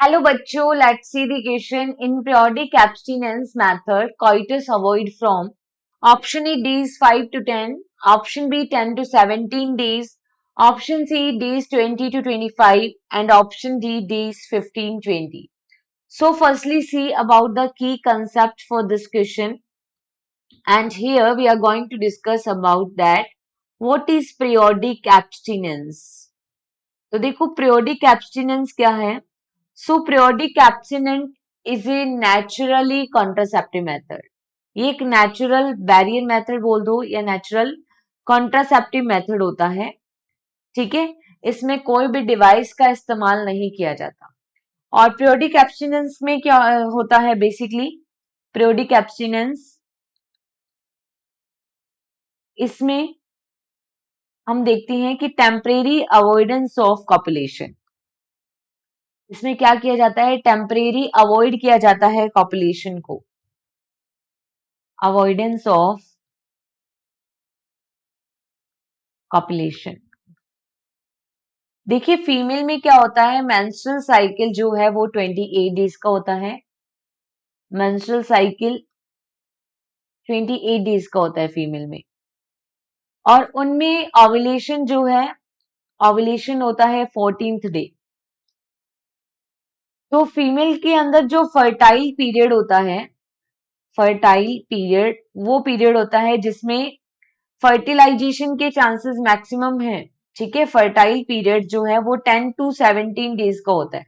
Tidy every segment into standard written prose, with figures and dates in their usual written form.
Hello बच्चों, let's see the question. In periodic abstinence method, coitus avoid from option A days 5 to 10, option B 10 to 17 days, option C days 20 to 25, and option D days 15-20. So firstly see about the key concept for this question, and here we are going to discuss about that what is periodic abstinence. तो देखो periodic abstinence क्या है. So periodic abstinence is a naturally contraceptive method. ये एक natural barrier method बोल दो या natural contraceptive method होता है. ठीक है, इसमें कोई भी डिवाइस का इस्तेमाल नहीं किया जाता. और पीरियोडिक एब्स्टिनेंस में क्या होता है बेसिकली. पीरियोडिक एब्स्टिनेंस इसमें हम देखते हैं कि टेम्परेरी अवॉइडेंस ऑफ कॉपुलेशन. इसमें क्या किया जाता है, टेम्परेरी अवॉइड किया जाता है कॉपुलेशन को. Avoidance of copulation. देखिए फीमेल में क्या होता है, मेंस्ट्रुअल साइकिल जो है वो 28 डेज का होता है. मेंस्ट्रुअल साइकिल 28 डेज का होता है फीमेल में. और उनमें ओव्यूलेशन जो है, ओव्यूलेशन होता है 14th डे. तो फीमेल के अंदर जो फर्टाइल पीरियड होता है, फर्टाइल पीरियड वो पीरियड होता है जिसमें फर्टिलाइजेशन के चांसेस मैक्सिमम है. ठीक है, फर्टाइल पीरियड जो है वो 10 to 17 डेज का होता है.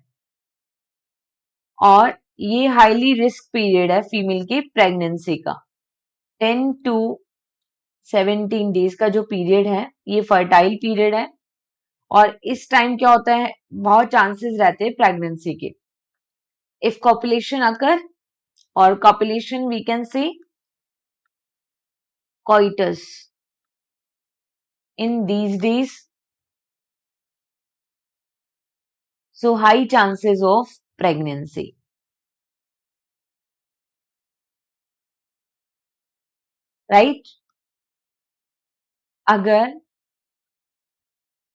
और ये हाईली रिस्क पीरियड है फीमेल की प्रेगनेंसी का. 10 to 17 डेज का जो पीरियड है ये फर्टाइल पीरियड है. और इस टाइम क्या होता है, बहुत चांसेस रहते हैं प्रेगनेंसी के. इफ कॉपुलेशन अकर, और copulation we can say coitus in these days, so high chances of pregnancy. Right. अगर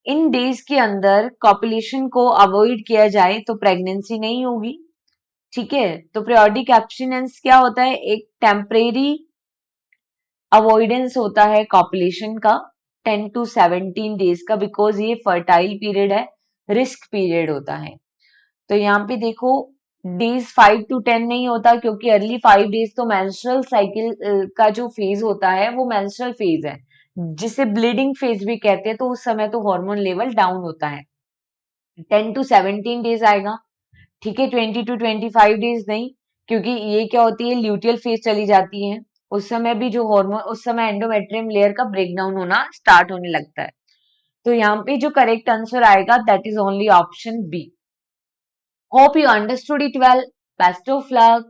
इन डेज के अंदर कॉपुलेशन को अवॉइड किया जाए तो प्रेगनेंसी नहीं होगी. ठीक है, तो पीरियोडिक एब्स्टिनेंस क्या होता है, एक टेम्परेरी अवॉइडेंस होता है कॉपुलेशन का 10 to 17 डेज का, बिकॉज ये फर्टाइल पीरियड है, रिस्क पीरियड होता है. तो यहाँ पे देखो डेज 5 to 10 नहीं होता, क्योंकि अर्ली 5 डेज तो मेंस्ट्रुअल साइकिल का जो फेज होता है वो मेंस्ट्रुअल फेज है, जिसे ब्लीडिंग फेज भी कहते हैं. तो उस समय तो हार्मोन लेवल डाउन होता है. 10 to 17 डेज आएगा. ठीक है, 20 to 25 डेज नहीं, क्योंकि ये क्या होती है, ल्यूटियल फेज चली जाती है. उस समय भी जो हार्मोन, उस समय एंडोमेट्रियम लेयर का ब्रेकडाउन होना स्टार्ट होने लगता है. तो यहाँ पे जो करेक्ट आंसर आएगा that is only option B. Hope you understood it well. Best of luck.